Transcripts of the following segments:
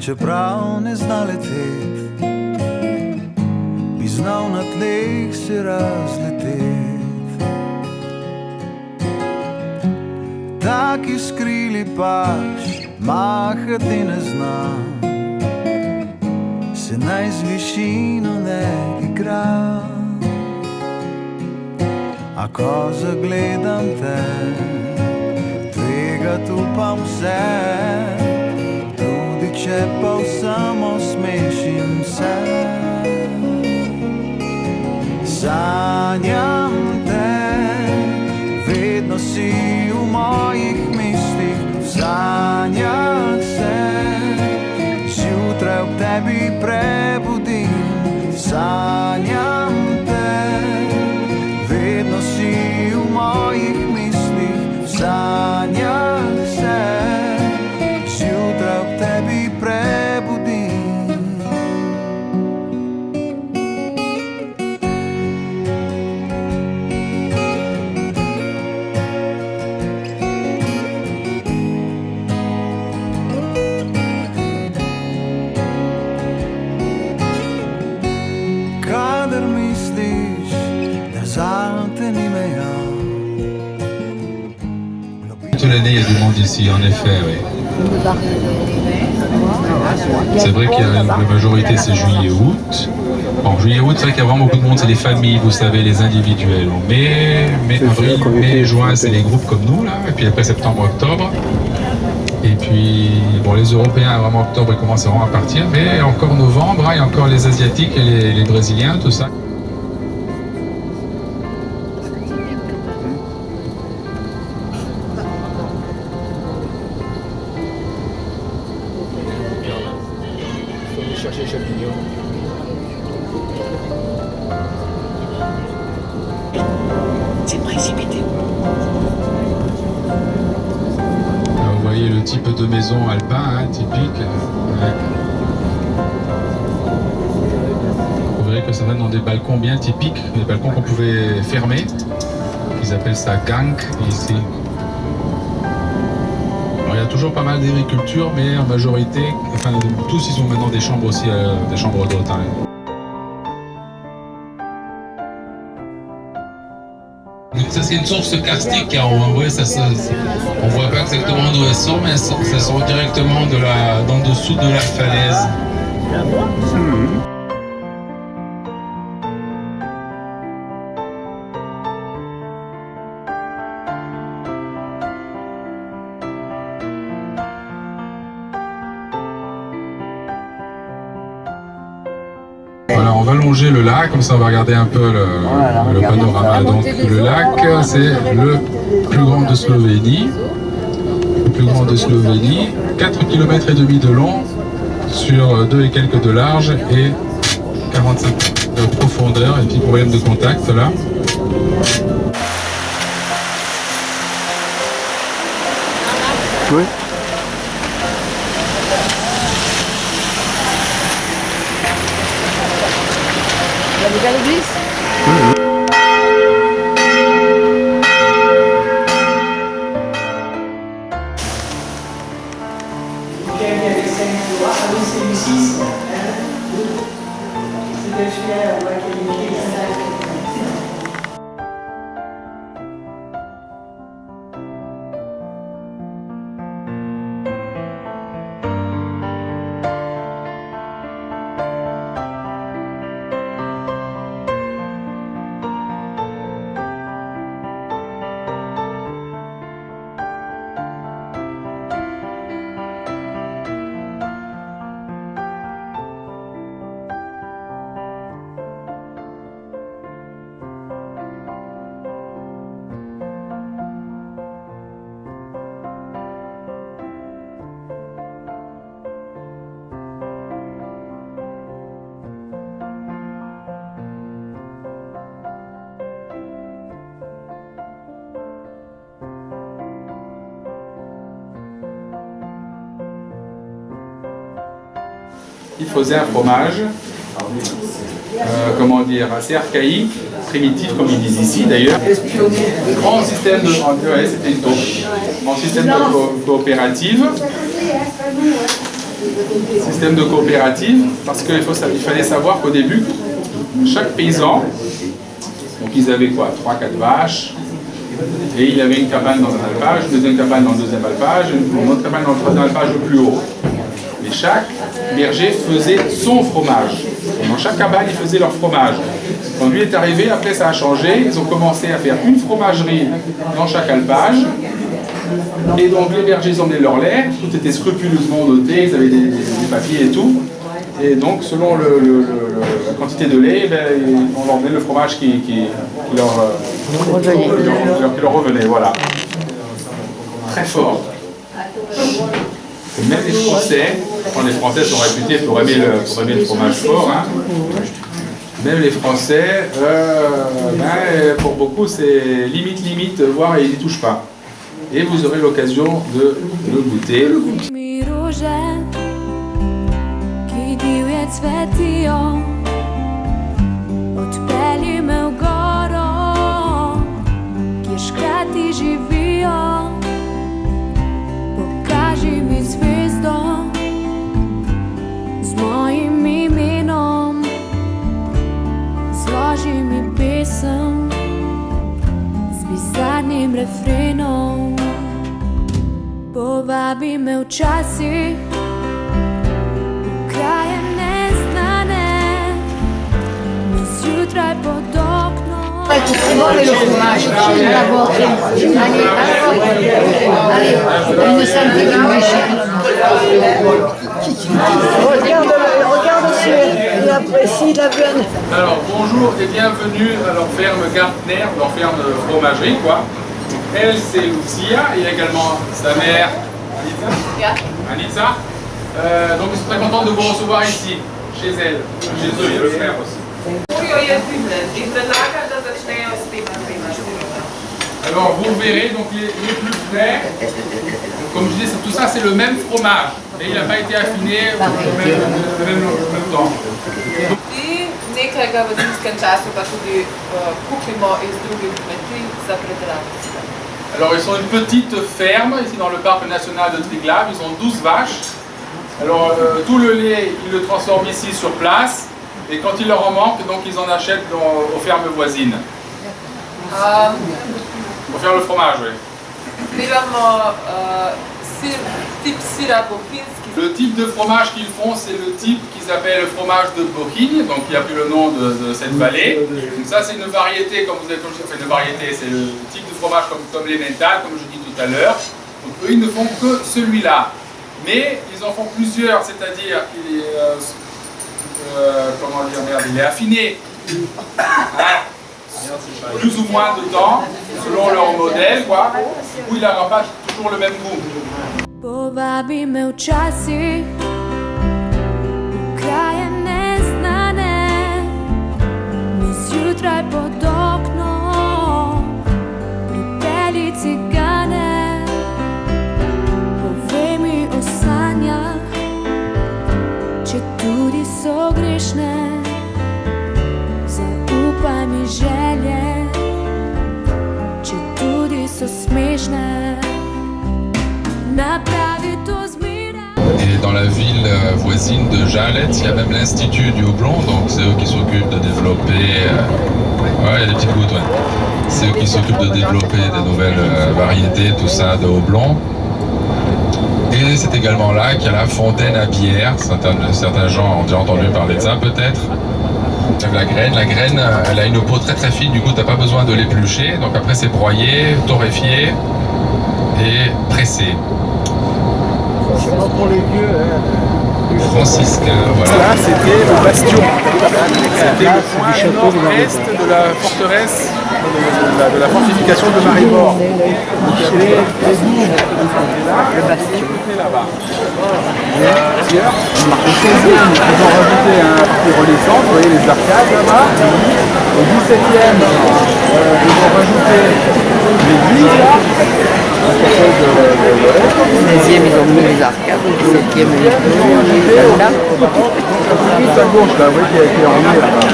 čeprav ne zna leteti, bi znal na tleh se razleteti. Taki skrili pač mahati ne zna, se naj z višino ne igra. A ko zagledam te, tvegat upam vse, tudi če pa vsem osmešim se. Sanjam te, vedno si v mojih mislih, sanjah se, zjutraj ob tebi prebudim. Sanjam te, vedno si v mojih mislih, sanjah se, zjutraj ob tebi prebudim. Kadar misliš, da zate ni meja. Toute l'année, il y a du monde ici, en effet, oui. C'est vrai qu'il y a la majorité, c'est juillet-août. Bon, juillet-août, c'est vrai qu'il y a vraiment beaucoup de monde, c'est les familles, vous savez, les individuels. Mais avril, mai, juin, c'est les groupes comme nous, là. Et puis après septembre, octobre. Et puis, bon, les Européens, vraiment octobre, ils commencent vraiment à partir. Mais encore novembre, hein, il y a encore les Asiatiques et les Brésiliens, tout ça. Chercher les champignons. C'est précipité. Vous voyez le type de maison alpin, hein, typique. Ouais. Vous verrez que ça donne dans des balcons bien typiques, des balcons qu'on pouvait fermer. Ils appellent ça gang ici. Alors, il y a toujours pas mal d'agriculture, mais en majorité, enfin tous ils ont maintenant des chambres aussi, des chambres d'hôtes. Hein. Ça c'est une source karstique car en vrai on voit pas exactement d'où elle sort, mais ça sort directement d'en dessous de la falaise. Voilà, on va longer le lac, comme ça on va regarder un peu le panorama. Donc le lac, c'est le plus grand de Slovénie. Le plus grand de Slovénie, 4,5 km de long, sur 2 et quelques de large et 45 de profondeur. Et puis problème de contact là. Oui. Il y a déjà l'église ? Il faisait un fromage, comment dire, assez archaïque, primitif comme ils disent ici d'ailleurs. Grand système de, ouais, c'était une taupe. Grand système de coopérative. Système de coopérative, parce qu'il fallait savoir qu'au début, chaque paysan, donc ils avaient quoi, 3-4 vaches, et il avait une cabane dans un alpage, une deuxième cabane dans le deuxième alpage, une autre cabane dans le troisième alpage le plus haut. Et chaque berger faisait son fromage. Et dans chaque cabane, ils faisaient leur fromage. Quand lui est arrivé, après ça a changé, ils ont commencé à faire une fromagerie dans chaque alpage. Et donc les bergers ils emmenaient leur lait, tout était scrupuleusement noté, ils avaient des papiers et tout. Et donc selon la quantité de lait, on leur donnait le fromage qui leur revenait. Voilà. Très fort. Et même les Français, quand les Français sont réputés pour aimer le fromage fort, hein, même les Français, pour beaucoup c'est limite, voire ils n'y touchent pas. Et vous aurez l'occasion de le goûter. Refrenom povabi me u časi u kraje neznane mi zjutraj pod oknom. Allez, une centaine de Regarde il apprécie la viande. Alors bonjour et bienvenue à leur ferme Gartner, leur ferme de fromagerie quoi. Elle, c'est Lucia, il y a également sa mère, Anitza. Donc, ils sont très contents de vous recevoir ici, chez elle. Chez eux, il y a le frère aussi. Alors, vous verrez, donc les plus frais, comme je disais, tout ça, c'est le même fromage. Et il n'a pas été affiné au même temps. Nekega v zimskem času pa tudi kupimo iz drugih kmetij za predelavo. Alors ils sont une petite ferme ici dans le parc national de Triglav, ils ont 12 vaches. Alors tout le lait, ils le transforment ici sur place et quand il leur en manque, donc ils en achètent aux fermes voisines. Pour faire le fromage, oui. Imamo type sira bohinski. Le type de fromage qu'ils font, c'est le type qui s'appelle le fromage de Bohinj, donc qui a pris le nom de cette vallée. Donc ça c'est une variété, comme vous avez fait une variété, c'est le type de fromage comme l'emmental, comme je dis tout à l'heure. Donc eux ils ne font que celui-là. Mais ils en font plusieurs, c'est-à-dire qu'il est, comment dire, merde, il est affiné. Plus ou moins de temps, selon leur modèle, quoi. Du coup il n'aura pas toujours le même goût. Povabi me u časi u kraje neznane mi zjutraj pod oknom pripelji cigane povej mi o sanjah če tudi so grešne zaupaj mi želje če tudi so smešne. Et dans la ville voisine de Jalet, il y a même l'Institut du Houblon, donc c'est eux qui s'occupent de développer... ouais, il y a des petites gouttes, ouais. C'est eux qui s'occupent de développer des nouvelles variétés, tout ça, de houblon. Et c'est également là qu'il y a la fontaine à bière. Certains gens ont déjà entendu parler de ça, peut-être. La graine, elle a une peau très très fine, du coup, tu n'as pas besoin de l'éplucher. Donc après, c'est broyé, torréfié et pressé. Pour les vieux, franciscain, voilà. Là, c'était le bastion. C'était le point nord-est de la forteresse, de la fortification de Maribor. Le bastion. Là-bas. Ils ont rajouté un petit renaissance, vous voyez les arcades là-bas. Au 17e, ils ont rajouté l'église là. Au 16e, ils ont mis les arcades, au 17e, ils ont mis les là. À gauche, là, vous voyez, qui a été remis là-bas.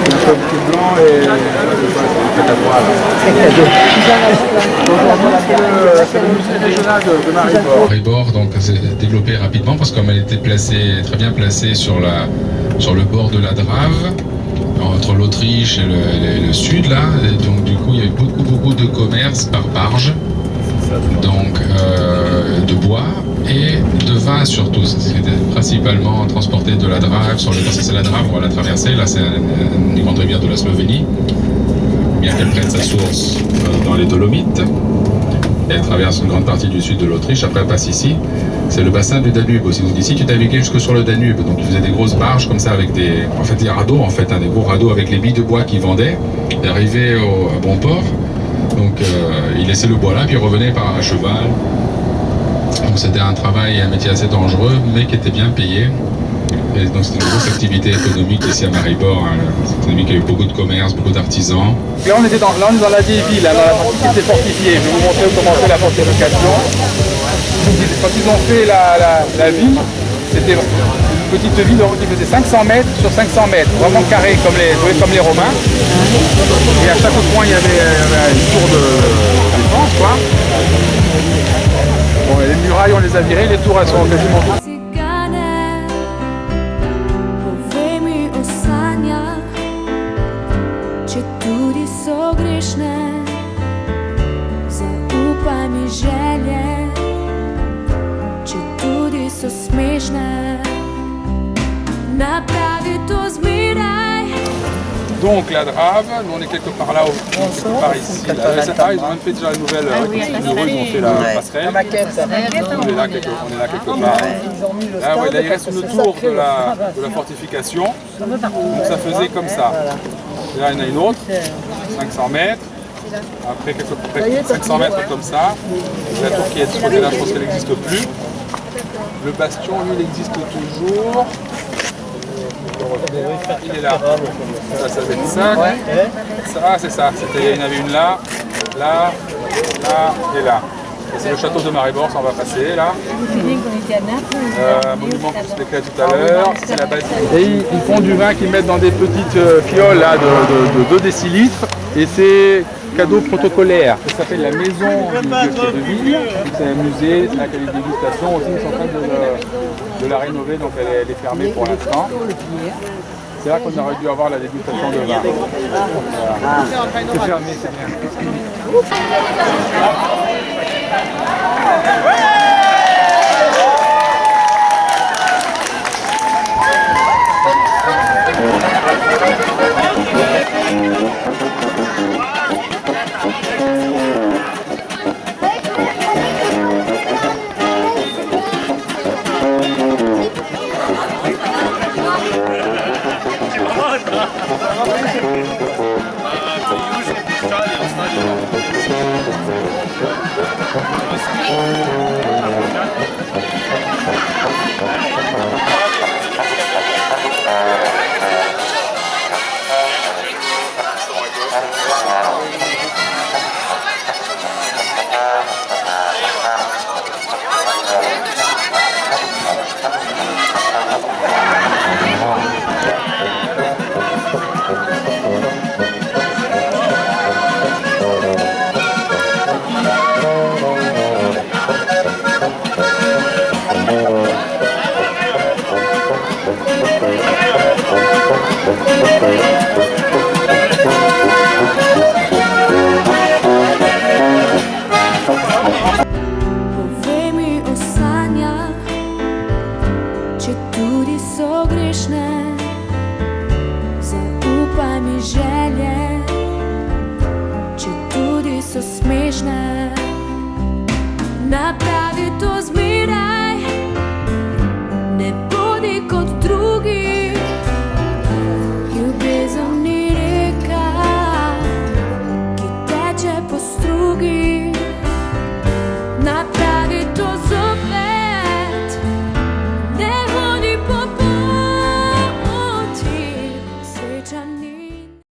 un petit blanc et le catabois. C'est le musée régional de Maribor. Maribor donc s'est développé rapidement parce que comme elle était placée, très bien placée sur le bord de la Drave, entre l'Autriche et le sud là, et donc du coup il y avait beaucoup de commerce par barge, donc de bois et de vin surtout. C'était principalement transporté de la Drave, c'est la Drave, on va la traverser, là c'est une grande rivière de la Slovénie, bien qu'elle prenne sa source dans les Dolomites. Elle traverse une grande partie du sud de l'Autriche, après elle passe ici. C'est le bassin du Danube aussi. Donc ici tu naviguais jusque sur le Danube, donc ils faisaient des grosses barges comme ça avec des radeaux en fait, des gros radeaux avec les billes de bois qu'ils vendaient. Ils arrivaient à bon port, donc ils laissaient le bois là, puis ils revenaient à cheval. Donc c'était un travail, un métier assez dangereux, mais qui était bien payé. Et donc c'était une grosse activité économique ici à Maribor. C'est une ville qui a eu beaucoup de commerce, beaucoup d'artisans. Là on est dans la vieille ville, dans la partie qui était fortifiée. Je vais vous montrer comment on fait la fortification. Quand ils ont fait la ville, c'était une petite ville qui faisait 500 mètres sur 500 mètres, vraiment carré comme les Romains. Et à chaque point il y avait une tour de défense, quoi. Bon, et les murailles on les a virées, les tours elles sont quasiment toutes. Cygane, povej mi o sanjach, če tudi so grešne, zaupaj mi želje, če tudi so smešne, napravi to zmeraj. Donc la Drave, nous on est quelque part là, quelque part ici. Ils ont même fait déjà une nouvelle, ils ont fait la passerelle. On est là quelque part. Là, il reste une tour de la fortification, donc ça faisait comme ça. Et là il y en a une autre, 500 mètres. Après quelques 500 mètres comme ça. La tour qui est de ce côté là, je pense qu'elle n'existe plus. Le bastion, lui, il existe toujours. Il est là. Ça va être ça. Ça, c'est ça. Il y en avait une là, là, là et là. C'est le château de Maribor, ça on va passer là. Monument que je vous expliquais tout à l'heure. C'est la basilique. Et ils font du vin qu'ils mettent dans des petites fioles là, de 2 décilitres. Et c'est cadeau protocolaire. Ça s'appelle la maison du bibliothèque de ville. C'est un musée, c'est la dégustation aussi. Ils sont en train de la rénover, donc elle est fermée pour l'instant. C'est là qu'on aurait dû avoir la dégustation de vin. Voilà. C'est fermé, c'est bien. Povej mi o sanjach, če tudi so grešne, zaupaj mi želje, če tudi so smešne, napravi to zmeraj.